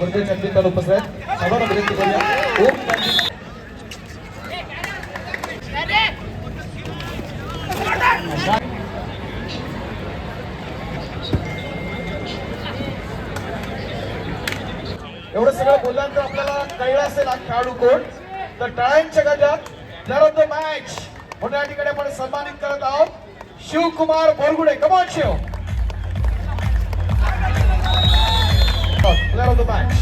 स्पर्धेच्या निमित्तानं उपस्थित आहेत. सर्वांना विनंती करूया ओम शांती. एवढं सगळं बोलल्यानंतर आपल्याला कळलं असेल हा खेळाडू कोण. तर टाळ्यांच्या गजरात प्लेयर ऑफ द मॅच म्हणून या ठिकाणी आपण सन्मानित करत आहोत Shivkumar Borgude. Come on Shiv. Player of the match.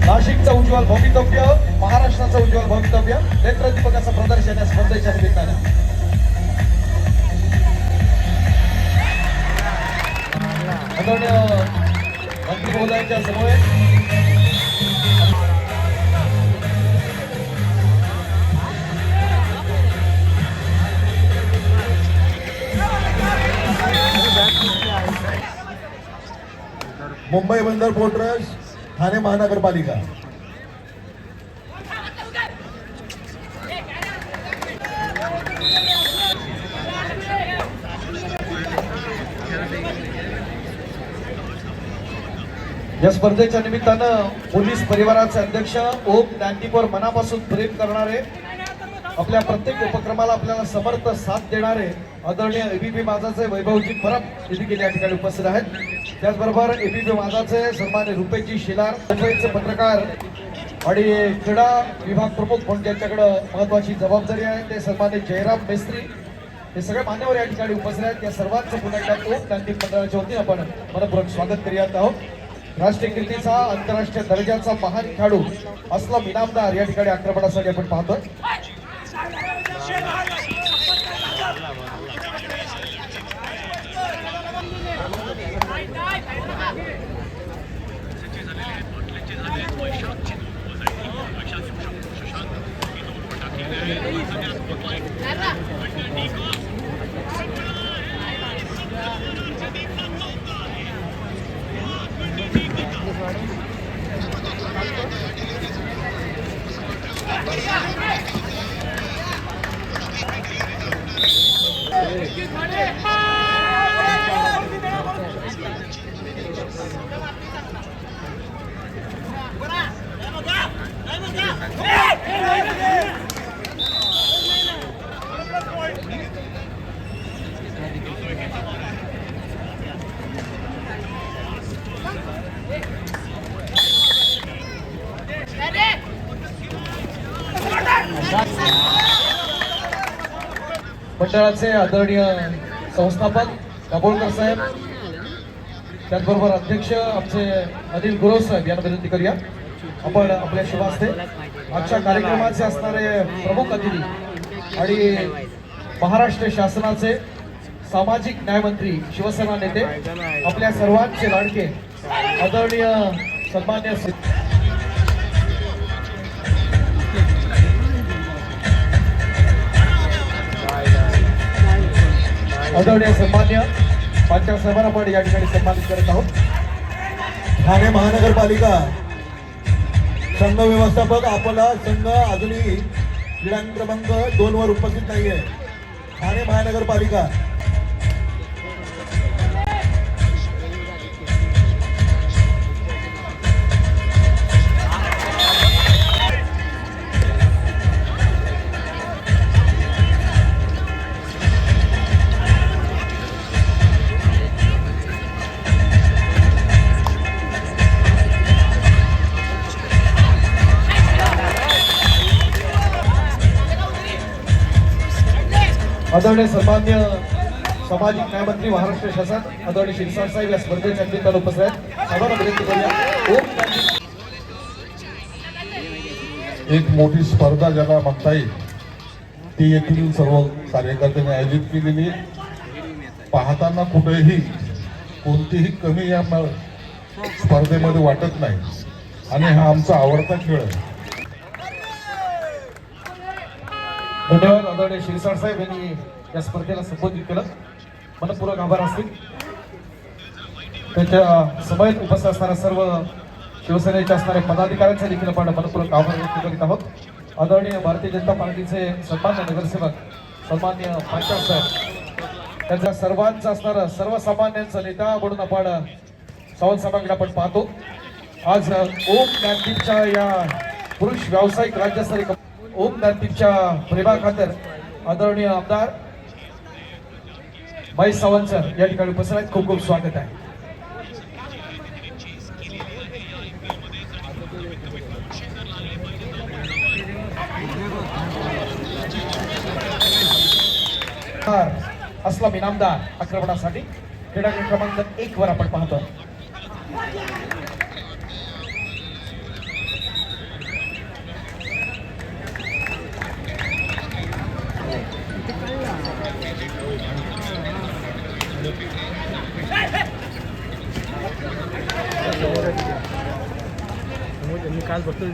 नाशिकचं उज्ज्वल भवितव्य, महाराष्ट्राचं उज्ज्वल भवितव्य नेत्रदीपकाचं प्रदर्शन या स्पर्धेच्या निमित्तानं. आदरणीय मंत्री महोदयांच्या समवेत मुंबई बंदर पोर्ट ट्रस्ट, ठाणे महानगरपालिका. या स्पर्धेच्या निमित्तानं पोलीस परिवाराचे अध्यक्ष ओम दांडीकर मनापासून प्रेम करणारे, आपल्या प्रत्येक उपक्रमाला आपल्याला समर्थ साथ देणारे आदरणीय एबीपी माझाचे वैभवजी परब देखील या ठिकाणी उपस्थित आहेत. त्याचबरोबर एबीपी माझाचे सन्मान्य रुपेशजी शेलार, मुंबईचे पत्रकार आणि क्रीडा विभाग प्रमुख म्हणून ज्यांच्याकडे महत्वाची जबाबदारी आहे ते सन्मान्य जयराम मेस्त्री, हे सगळे मान्यवर या ठिकाणी उपस्थित आहेत. या सर्वांचं पुन्हा एकदा ओम दांडी मंडळाच्या वतीने आपण मनपूर्वक स्वागत करीत आहोत. राष्ट्रीय कीर्तीचा, आंतरराष्ट्रीय दर्जाचा महान खेळाडू असलम इनामदार या ठिकाणी आक्रमणासाठी आपण पाहतोय. मंडळाचे आदरणीय संस्थापक दाभोळकर साहेब, त्याचबरोबर अध्यक्ष आमचे अनिल गुरव साहेब यांना विनंती करूया आपण आपल्या शुभ हस्ते आजच्या कार्यक्रमाचे असणारे प्रमुख अतिथी आणि महाराष्ट्र शासनाचे सामाजिक न्यायमंत्री, शिवसेना नेते, आपल्या सर्वांचे लाडके आदरणीय सन्मान्य आदरणीय सन्मान्य पाचव्या साहेबांना आपण या ठिकाणी सन्मानित करत आहोत. ठाणे महानगरपालिका संघ व्यवस्थापक, आपला संघ अजूनही क्रीडांगण क्रमांक 2 वर उपस्थित नाहीये. ठाणे महानगरपालिका. आदरणीय सन्मान्य सामाजिक न्यायमंत्री महाराष्ट्र शासन आदरणीय शिरसाट साहेब या स्पर्धेच्या निमित्तानं उपस्थित आहेत. सर्वांना विनंती करूया ओम दांडी. एक मोठी स्पर्धा ज्याला म्हणता येईल ती येथील सर्व कार्यकर्त्यांनी आयोजित केलेली. पाहताना कुठेही कोणतीही कमी या स्पर्धेमध्ये वाटत नाही आणि हा आमचा आवडता खेळ आहे. धन्यवाद. आदरणीय शिरसाट साहेब यांनी या स्पर्धेला संबोधित केलं. मनपूर्वक आभार असतील. त्याच्या समवेत उपस्थित असणाऱ्या सर्व शिवसेनेचे असणारे पदाधिकाऱ्यांचा देखील आपण मनपूर्वक आभार व्यक्त करीत आहोत. आदरणीय भारतीय जनता पार्टीचे सन्मान्य नगरसेवक सन्मान्य पांचाळ साहेब, त्यांच्या सर्वांचं असणारं सर्वसामान्यांचा नेता म्हणून आपण सावंत सभागृह आपण पाहतो. आज ओम ज्ञानदीपच्या या पुरुष व्यावसायिक राज्यस्तरीय ओम ज्ञानदीपच्या प्रेमाखातर आदरणीय आमदार महेश सावंत सर या ठिकाणी उपस्थित आहेत. खूप खूप स्वागत आहे. असलम इनामदार आक्रमणासाठी क्रीडागृह क्रमांक 1 वर आपण पाहतो. काल बसतो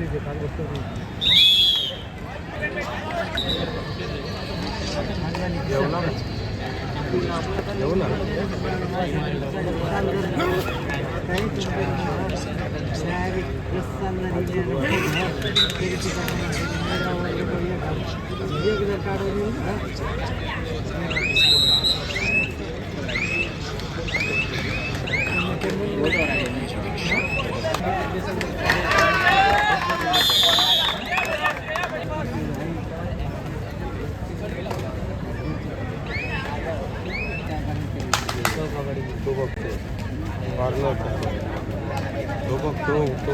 तो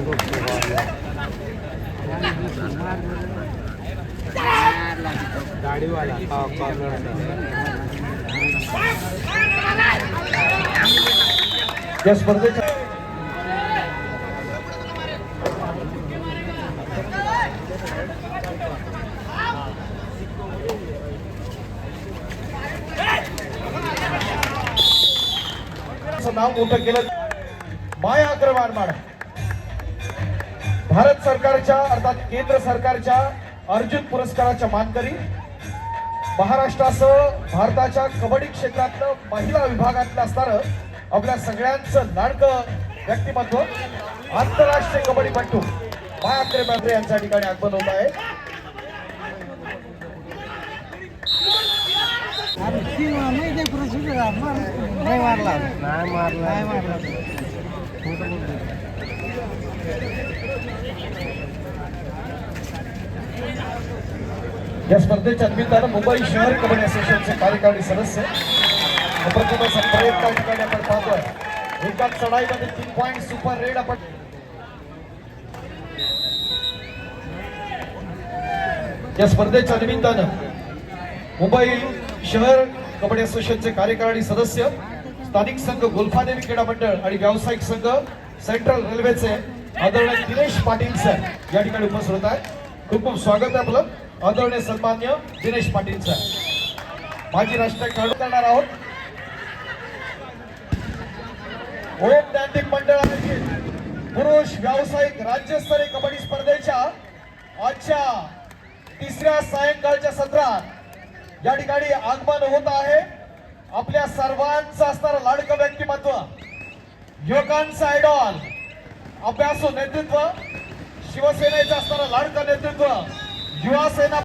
गाडीवाला या स्पर्धेच्या नाव मोठं केलं. माया अग्रवाल मॅडम भारत सरकारच्या अर्थात केंद्र सरकारच्या अर्जुन पुरस्काराच्या मानकरी, महाराष्ट्रासह भारताच्या कबड्डी क्षेत्रातलं महिला विभागातलं असणारं आपल्या सगळ्यांचं लाडकं व्यक्तिमत्व आंतरराष्ट्रीय कबड्डीपटू माया अग्रवाल यांच्या ठिकाणी आगमन होत आहे. या स्पर्धेच्या निमित्तानं मुंबई शहर कबड्डी असोसिएशनचे कार्यकारी सदस्य अप्रतिम असा प्रयत्न या ठिकाणी आपण पाहतोय. एकाच चढाईमध्ये 3 पॉइंट सुपर रेड आपण या स्पर्धेच्या निमित्तानं मुंबई शहर कबड्डी असोसिएशनचे कार्यकारी सदस्य, स्थानिक संघ गोल्फादेवी क्रीडा मंडळ आणि व्यावसायिक संघ सेंट्रल रेल्वेचे आदरणीय दिनेश पाटील सर या ठिकाणी उपस्थित होत आहेत. खूप खूप स्वागत आहे आपलं. आदरणीय सन्मान्य दिनेश पाटील सर. माजी राष्ट्रीय खेळाडू करणार आहोत. ओम ज्ञानदीप मंडळ आयोजित पुरुष व्यावसायिक राज्यस्तरीय कबड्डी स्पर्धेच्या आजच्या तिसऱ्या सायंकाळच्या सत्रात या ठिकाणी आगमन होत आहे. आपल्या सर्वांचं असणारं लाडकं व्यक्तिमत्व, युवकांचं आयडॉल, अभ्यासू नेतृत्व, शिवसेनेचं असणारं लाडकं नेतृत्व, युवा सेना